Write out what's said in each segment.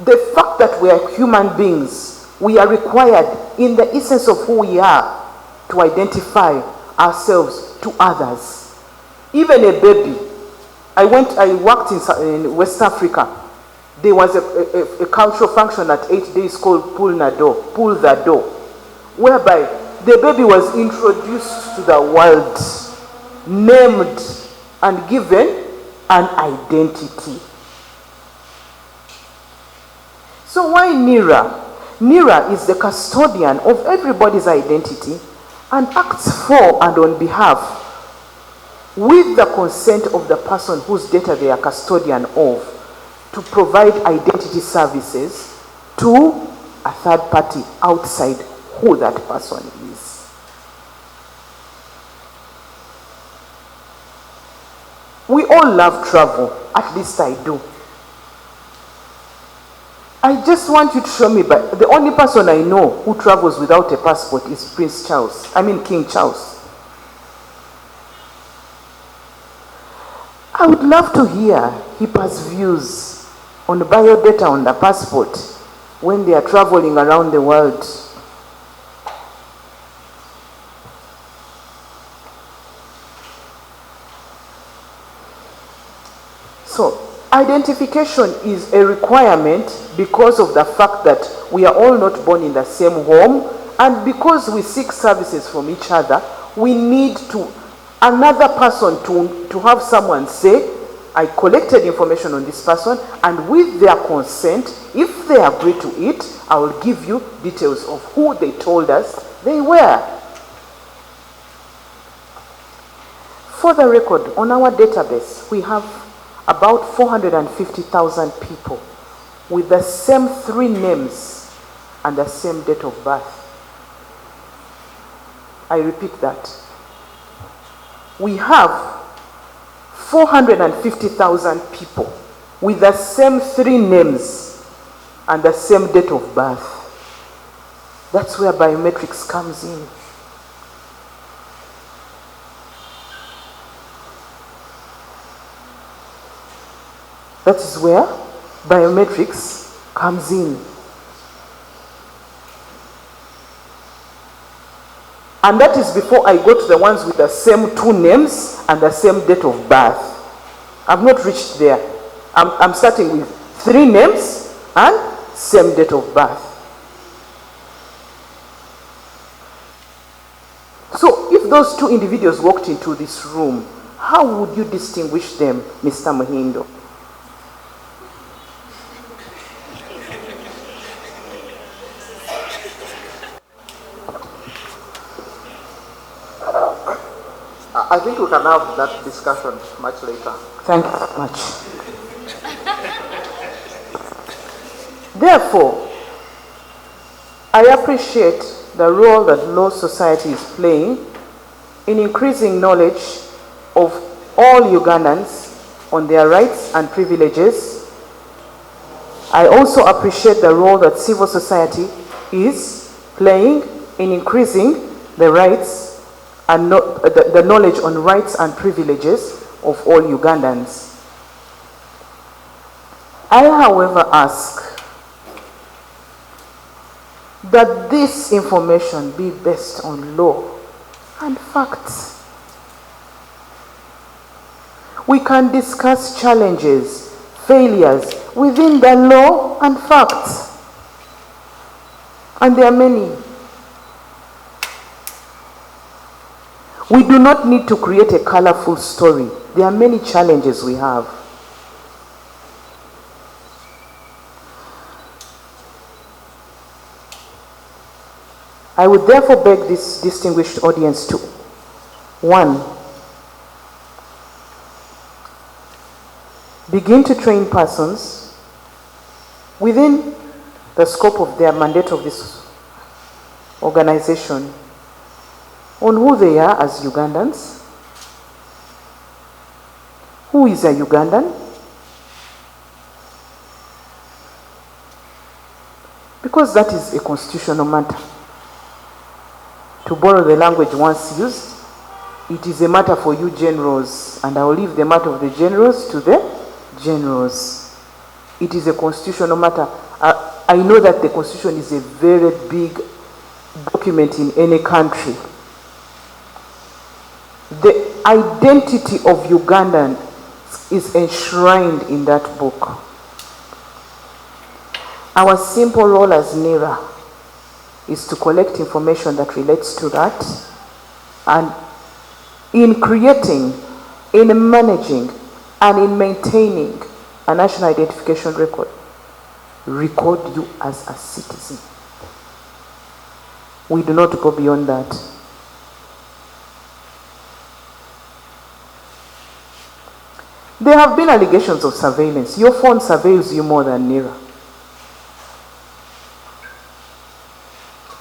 the fact that we are human beings, we are required in the essence of who we are to identify ourselves to others. Even a baby. I worked in West Africa. There was a cultural function at 8 days called pull the door, whereby the baby was introduced to the world, named and given an identity. So why NIRA? NIRA is the custodian of everybody's identity and acts for and on behalf, with the consent of the person whose data they are custodian of, to provide identity services to a third party outside who that person is. We all love travel, at least I do. I just want you to show me, but the only person I know who travels without a passport is King Charles. I would love to hear HIPAA's views on biodata on the passport when they are traveling around the world. So, identification is a requirement because of the fact that we are all not born in the same home, and because we seek services from each other, we need another person to have someone say, I collected information on this person, and with their consent, if they agree to it, I will give you details of who they told us they were. For the record, on our database, we have about 450,000 people with the same 3 names and the same date of birth. I repeat that. We have 450,000 people with the same 3 names and the same date of birth. That's where biometrics comes in. That is where biometrics comes in. And that is before I go to the ones with the same 2 names and the same date of birth. I've not reached there. I'm starting with 3 names and same date of birth. So if those 2 individuals walked into this room, how would you distinguish them, Mr. Muhindo? I think we can have that discussion much later. Thank you very much. Therefore, I appreciate the role that Law Society is playing in increasing knowledge of all Ugandans on their rights and privileges. I also appreciate the role that civil society is playing in increasing the rights and the knowledge on rights and privileges of all Ugandans. I, however, ask that this information be based on law and facts. We can discuss challenges, failures within the law and facts. And there are many. We do not need to create a colorful story. There are many challenges we have. I would therefore beg this distinguished audience to, 1, begin to train persons within the scope of their mandate of this organization on who they are as Ugandans, who is a Ugandan, because that is a constitutional matter. To borrow the language once used, it is a matter for you generals, and I will leave the matter of the generals to the generals. it is a constitutional matter. I know that the constitution is a very big document in any country. The identity of Ugandan is enshrined in that book. Our simple role as NIRA is to collect information that relates to that, and in creating, in managing, and in maintaining a national identification record, record you as a citizen. We do not go beyond that. There have been allegations of surveillance. Your phone surveils you more than NIRA.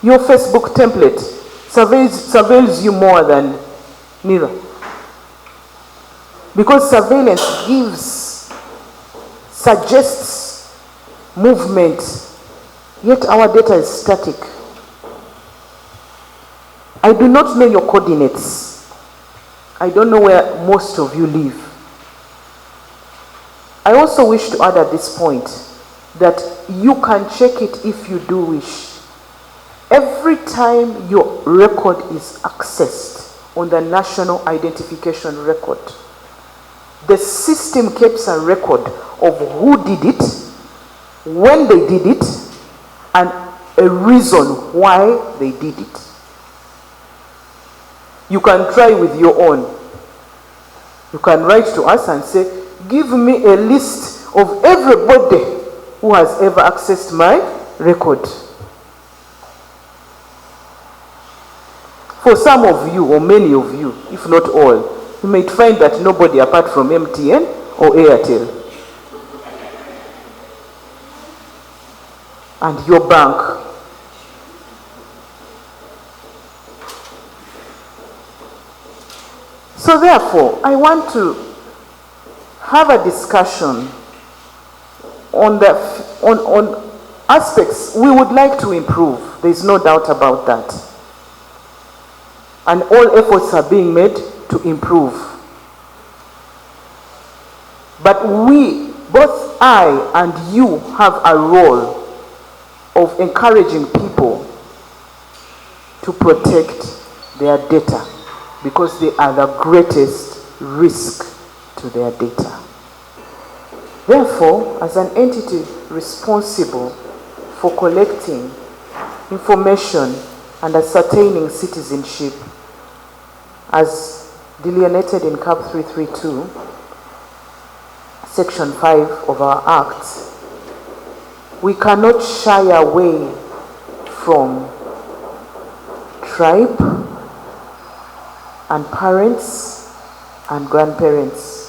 Your Facebook template surveils you more than NIRA. Because surveillance suggests movement, yet our data is static. I do not know your coordinates. I don't know where most of you live. I also wish to add at this point that you can check it if you do wish. Every time your record is accessed on the National Identification Record, the system keeps a record of who did it, when they did it, and a reason why they did it. You can try with your own. You can write to us and say, give me a list of everybody who has ever accessed my record. For some of you, or many of you, if not all, you might find that nobody apart from MTN or Airtel and your bank. So therefore, I want to have a discussion on aspects we would like to improve. There is no doubt about that. And all efforts are being made to improve. But we, both I and you, have a role of encouraging people to protect their data, because they are the greatest risk to their data. Therefore, as an entity responsible for collecting information and ascertaining citizenship, as delineated in Cap 332, Section 5 of our Act, we cannot shy away from tribe and parents and grandparents.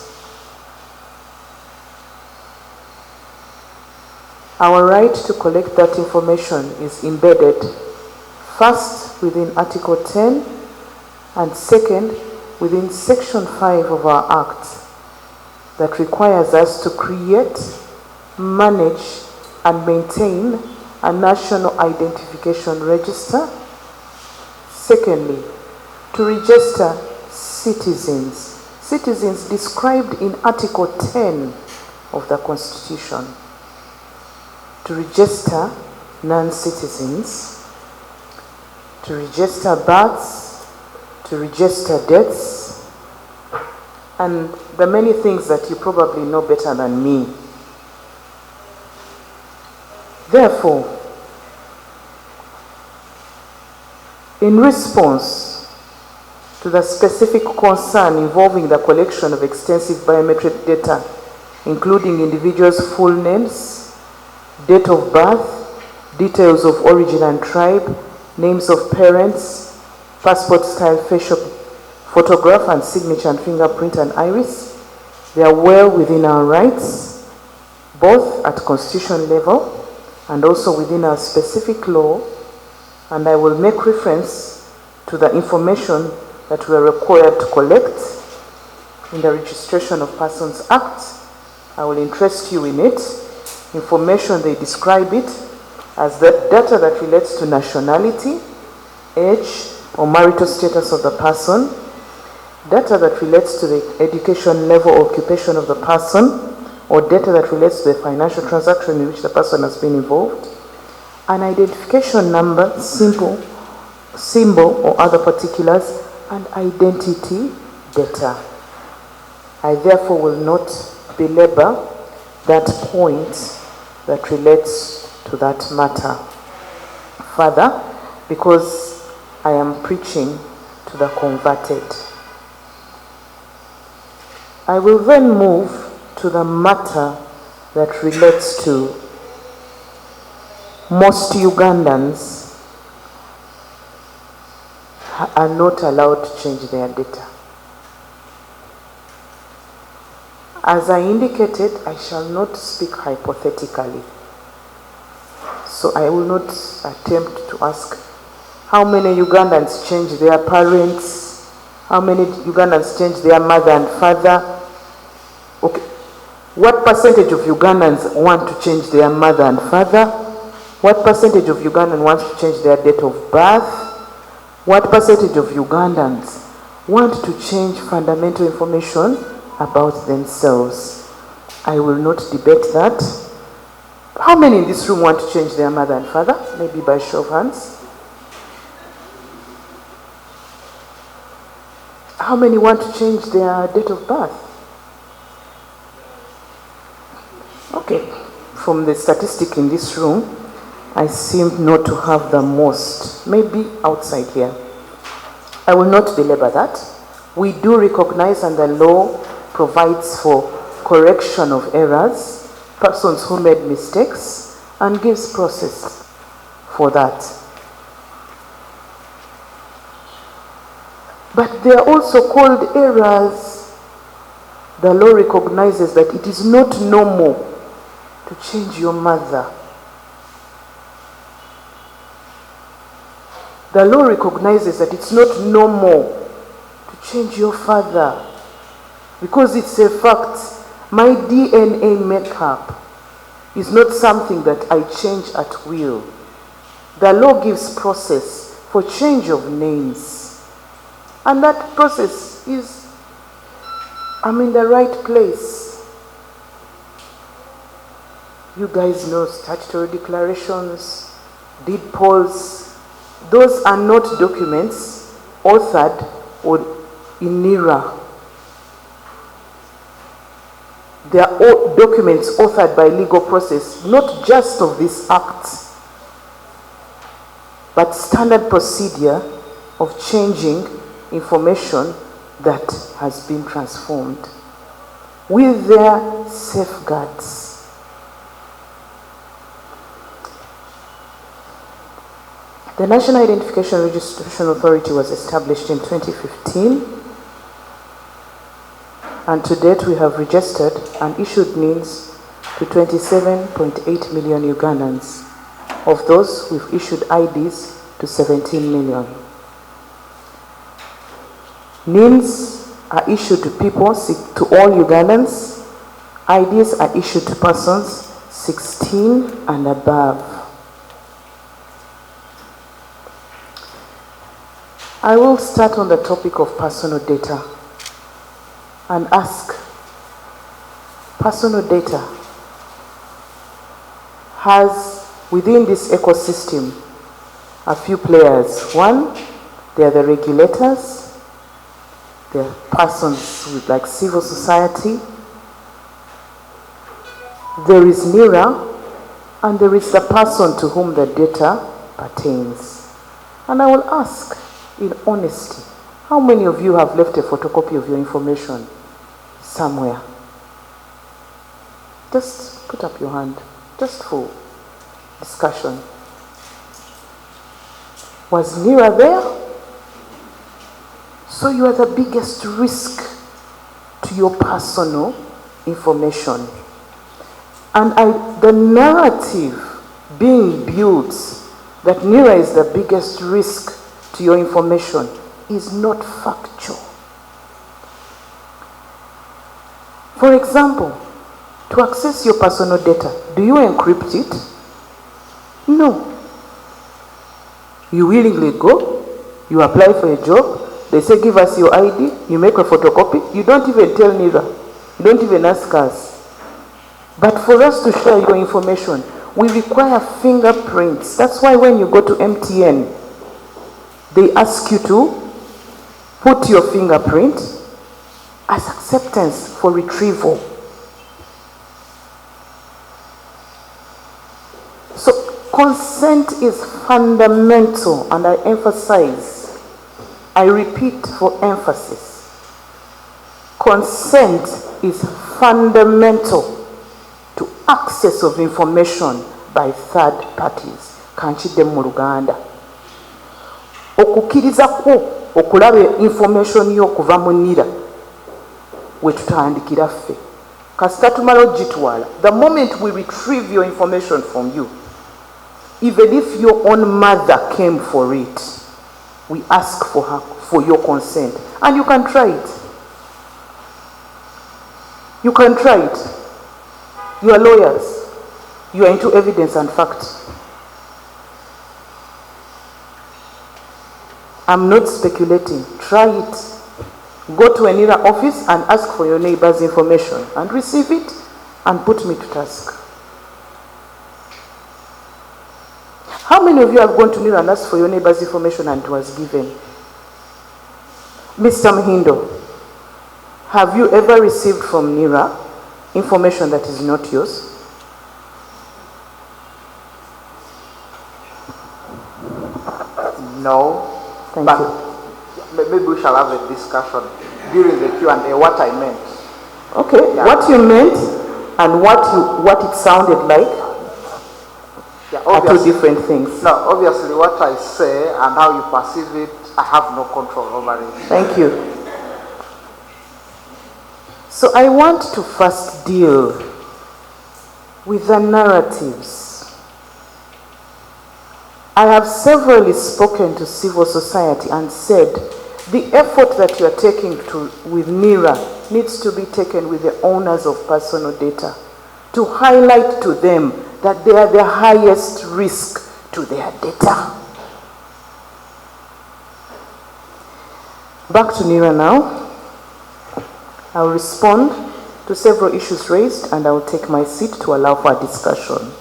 Our right to collect that information is embedded first within Article 10 and second within Section 5 of our Act that requires us to create, manage, and maintain a national identification register. Secondly, to register citizens. Citizens described in Article 10 of the Constitution. To register non-citizens, to register births, to register deaths, and the many things that you probably know better than me. Therefore, in response to the specific concern involving the collection of extensive biometric data, including individuals' full names, date of birth, details of origin and tribe, names of parents, passport-style facial photograph and signature and fingerprint and iris, they are well within our rights, both at constitution level and also within our specific law, and I will make reference to the information that we are required to collect in the Registration of Persons Act. I will interest you in it. Information, they describe it as the data that relates to nationality, age, or marital status of the person, data that relates to the education level or occupation of the person, or data that relates to the financial transaction in which the person has been involved, an identification number, symbol, or other particulars, and identity data. I therefore will not belabor that point that relates to that matter further, because I am preaching to the converted. I will then move to the matter that relates to most Ugandans are not allowed to change their data. As I indicated, I shall not speak hypothetically. So I will not attempt to ask how many Ugandans change their parents, how many Ugandans change their mother and father. Okay, what percentage of Ugandans want to change their mother and father? What percentage of Ugandans want to change their date of birth? What percentage of Ugandans want to change fundamental information about themselves? I will not debate that. How many in this room want to change their mother and father? Maybe by show of hands. How many want to change their date of birth? Okay, from the statistic in this room, I seem not to have the most, maybe outside here. I will not belabor that. We do recognize, and the law provides for correction of errors, persons who made mistakes, and gives process for that. But they are also called errors. The law recognizes that it is not normal to change your mother. The law recognizes that it's not normal to change your father, because it's a fact. My DNA makeup is not something that I change at will. The law gives process for change of names. And that process is, I'm in the right place. You guys know statutory declarations, deed polls. Those are not documents authored or in NIRA. They are all documents authored by legal process, not just of this act, but standard procedure of changing information that has been transformed with their safeguards. The National Identification Registration Authority was established in 2015. And to date, we have registered and issued NINs to 27.8 million Ugandans. Of those, we've issued IDs to 17 million. NINs are issued to people, to all Ugandans. IDs are issued to persons 16 and above. I will start on the topic of personal data and ask, personal data has within this ecosystem a few players. One, they are the regulators, they are persons with like civil society, there is NIRA, and there is the person to whom the data pertains. And I will ask in honesty, how many of you have left a photocopy of your information somewhere? Just put up your hand, just for discussion. Was NIRA there? So you are the biggest risk to your personal information. And the narrative being built that NIRA is the biggest risk to your information is not factual. For example, to access your personal data, do you encrypt it? No. You willingly go, you apply for a job, they say give us your ID, you make a photocopy, you don't even tell NIRA, you don't even ask us. But for us to share your information, we require fingerprints. That's why when you go to MTN, they ask you to put your fingerprint as acceptance for retrieval. So consent is fundamental, and I emphasize, I repeat for emphasis, consent is fundamental to access of information by third parties. Kanchidde mu Luganda. Okukkiriza kwo okulaba information yo okuva mu NIRA we tutandikira ffe. Kasita tumala ogitwala, the moment we retrieve your information from you, even if your own mother came for it, we ask for your consent. And you can try it. You can try it. You are lawyers. You are into evidence and fact. I'm not speculating. Try it. Go to a NIRA office and ask for your neighbor's information and receive it and put me to task. How many of you have gone to NIRA and asked for your neighbor's information and it was given? Mr. Mhindo, have you ever received from NIRA information that is not yours? No. Thank but you. Maybe we shall have a discussion during the Q&A what I meant. Okay, yeah. What you meant and what it sounded like are two different things. No, obviously what I say and how you perceive it, I have no control over it. Thank you. So I want to first deal with the narratives. I have severally spoken to civil society and said the effort that you are taking with NIRA needs to be taken with the owners of personal data to highlight to them that they are the highest risk to their data. Back to NIRA now. I'll respond to several issues raised and I will take my seat to allow for a discussion.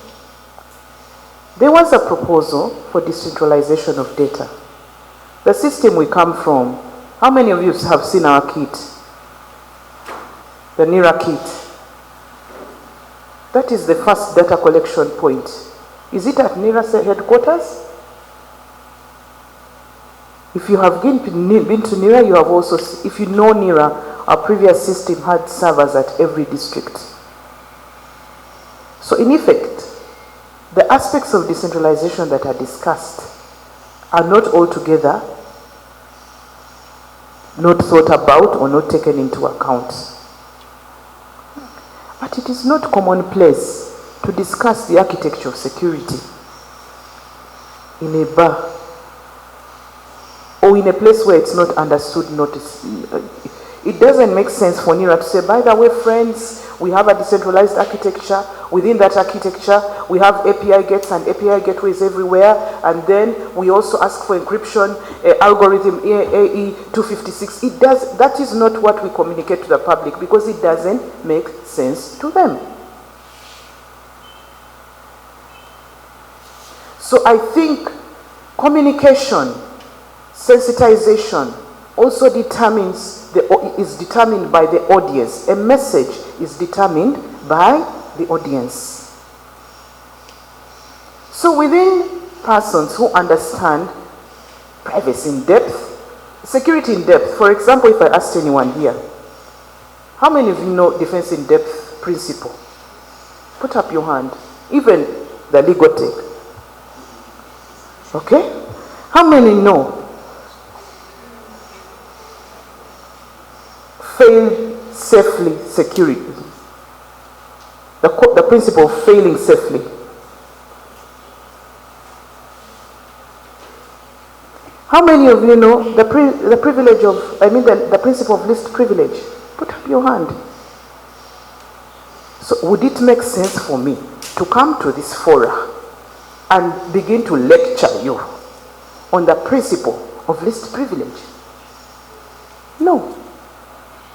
There was a proposal for decentralization of data. The system we come from, how many of you have seen our kit? The NIRA kit. That is the first data collection point. Is it at NIRA headquarters? If you have been to NIRA, you have also, if you know NIRA, our previous system had servers at every district. So in effect, the aspects of decentralization that are discussed are not altogether not thought about or not taken into account. But it is not commonplace to discuss the architecture of security in a bar or in a place where it's not understood, it doesn't make sense for NIRA to say, by the way, friends, we have a decentralized architecture. Within that architecture, we have API gates and API gateways everywhere. And then we also ask for encryption, algorithm AE256. That is not what we communicate to the public because it doesn't make sense to them. So I think communication, sensitization also is determined by the audience. A message is determined by the audience. So within persons who understand privacy in depth, security in depth, for example, if I asked anyone here, how many of you know defense in depth principle? Put up your hand. Even the legal tech. Okay? How many know fail safely security? The principle of failing safely. How many of you know the principle of least privilege? Put up your hand. So would it make sense for me to come to this fora and begin to lecture you on the principle of least privilege? No.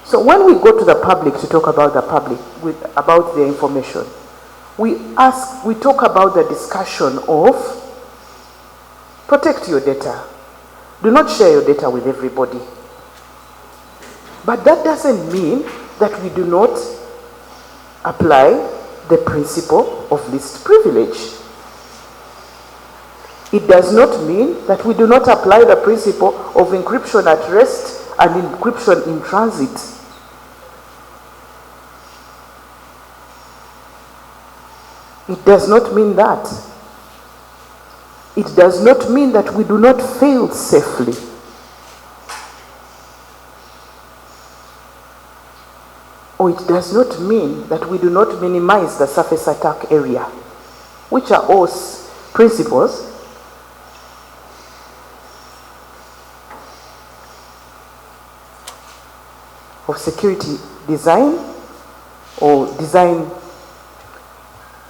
So when we go to the public to talk about the public, about their information, we talk about the discussion of protect your data. Do not share your data with everybody. But that doesn't mean that we do not apply the principle of least privilege. It does not mean that we do not apply the principle of encryption at rest and encryption in transit. It does not mean that. It does not mean that we do not fail safely. Or it does not mean that we do not minimize the surface attack area, which are all principles of security design, or design,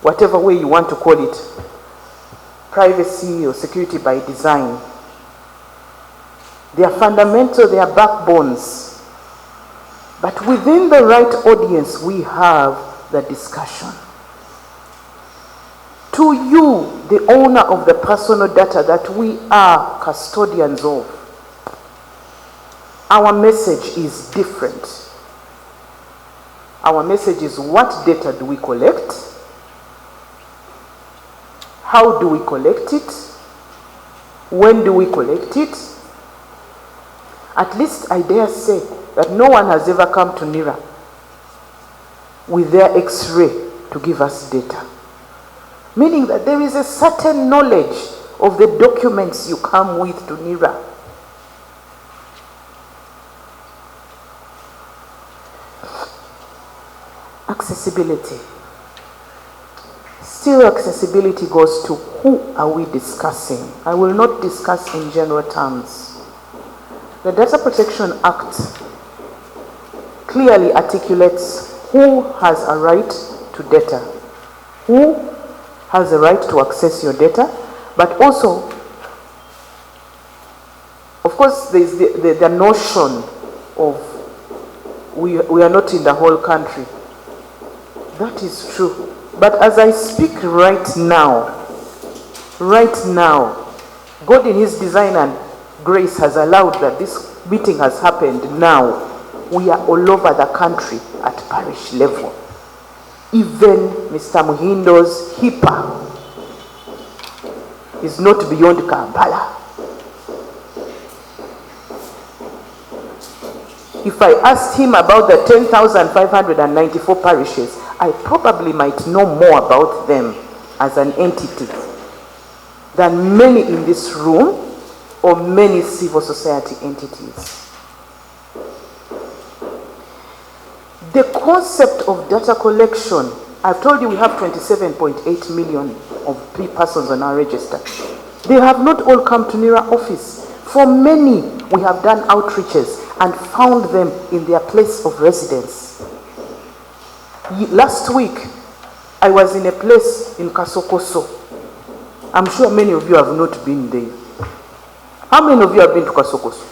whatever way you want to call it, privacy or security by design. They are fundamental, they are backbones. But within the right audience, we have the discussion. To you, the owner of the personal data that we are custodians of, our message is different. Our message is, what data do we collect? How do we collect it? When do we collect it? At least I dare say that no one has ever come to NIRA with their X-ray to give us data. Meaning that there is a certain knowledge of the documents you come with to NIRA. Accessibility. Still, accessibility goes to who are we discussing. I will not discuss in general terms. The Data Protection Act clearly articulates who has a right to data, who has a right to access your data, but also, of course, there is the notion of we are not in the whole country. That is true. But as I speak right now, God in His design and grace has allowed that this meeting has happened now. We are all over the country at parish level. Even Mr. Muhindo's HIPAA is not beyond Kampala. If I asked him about the 10,594 parishes, I probably might know more about them as an entity than many in this room or many civil society entities. The concept of data collection, I've told you we have 27.8 million of persons on our register. They have not all come to NIRA office. For many, we have done outreaches and found them in their place of residence. Last week, I was in a place in Kasokoso. I'm sure many of you have not been there. How many of you have been to Kasokoso?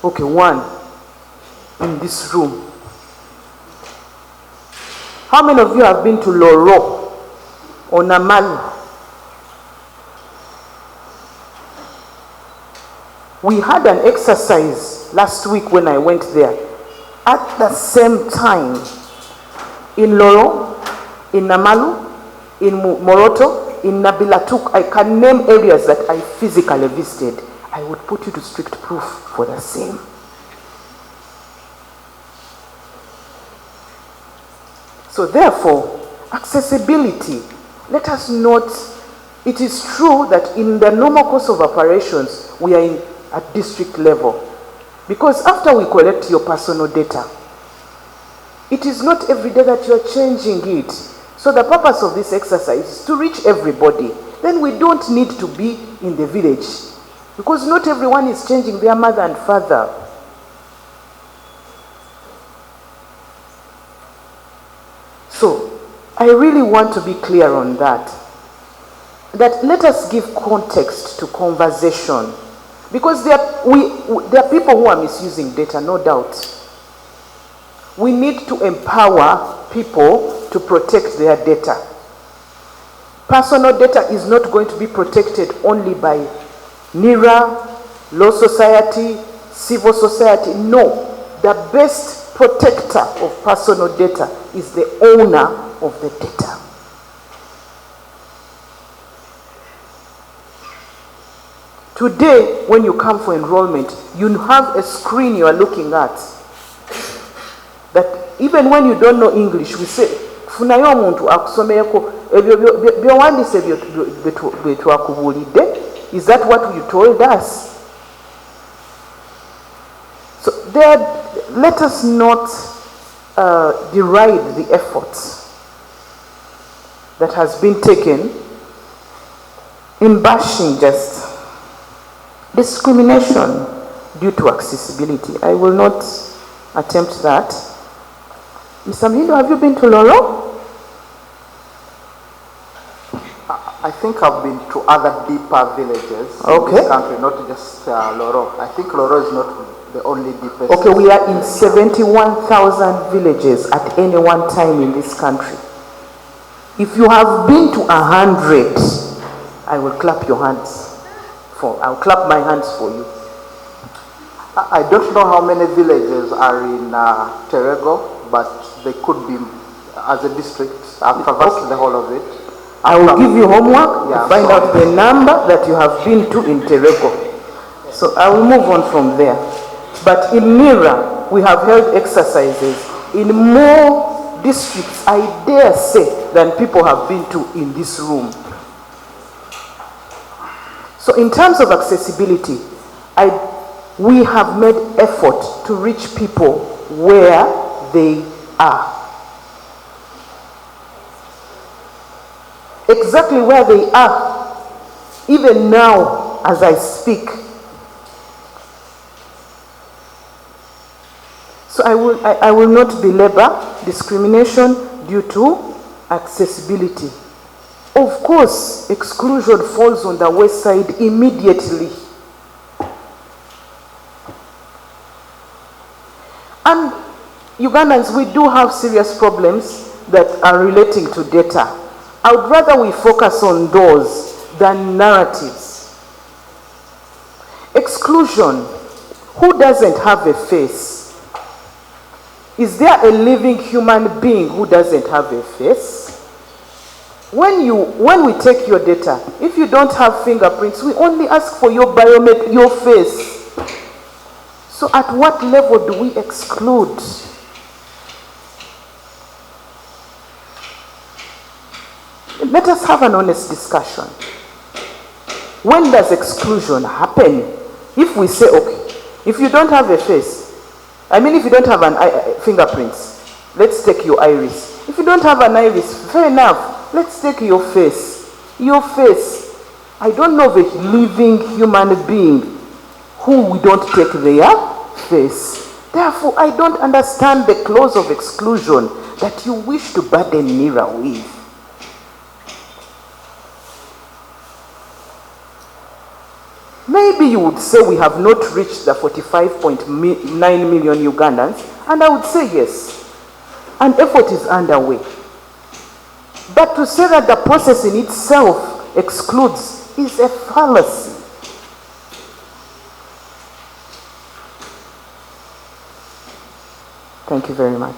Okay, one in this room. How many of you have been to Loro or Namalu? We had an exercise last week when I went there. At the same time, in Loro, in Namalu, in Moroto, in Nabilatuk, I can name areas that I physically visited. I would put you to strict proof for the same. So therefore, accessibility, let us not, it is true that in the normal course of operations, we are at district level. Because after we collect your personal data, it is not every day that you're changing it. So the purpose of this exercise is to reach everybody. Then we don't need to be in the village. Because not everyone is changing their mother and father. So, I really want to be clear on that. That let us give context to conversation. Because there are people who are misusing data, no doubt. We need to empower people to protect their data. Personal data is not going to be protected only by NIRA, Law Society, civil society. No, the best protector of personal data is the owner of the data. Today, when you come for enrollment, you have a screen you are looking at. That even when you don't know English, we say, funayo omuntu akusomeyeko ebyo byowandise byetwakubulidde. Is that what you told us? So there, let us not deride the efforts that has been taken in bashing just discrimination due to accessibility. I will not attempt that. Mr. Mhindo, have you been to Loro? I think I've been to other deeper villages in this country, not just Loro. I think Loro is not the only deepest. Okay, we are in 71,000 villages at any one time in this country. If you have been to 100, I will clap your hands. I'll clap my hands for you. I don't know how many villages are in Terego, but they could be as a district. I've traversed the whole of it. I will give you homework to find out the number that you have been to in Terego. So I will move on from there. But in NIRA, we have held exercises in more districts, I dare say, than people have been to in this room. So in terms of accessibility, we have made effort to reach people where they are. Exactly where they are, even now as I speak. So I will not belabor discrimination due to accessibility. Of course, exclusion falls on the west side immediately. And Ugandans, we do have serious problems that are relating to data. I would rather we focus on those than narratives. Exclusion. Who doesn't have a face? Is there a living human being who doesn't have a face? When we take your data, if you don't have fingerprints, we only ask for your biometric, your face. So at what level do we exclude? Let us have an honest discussion. When does exclusion happen? If we say, okay, if you don't have a face, if you don't have an fingerprints, let's take your iris. If you don't have an iris, fair enough, let's take your face. Your face. I don't know of a living human being who we don't take their face. Therefore, I don't understand the clause of exclusion that you wish to burden NIRA with. Maybe you would say we have not reached the 45.9 million Ugandans, and I would say yes. An effort is underway. But to say that the process in itself excludes is a fallacy. Thank you very much.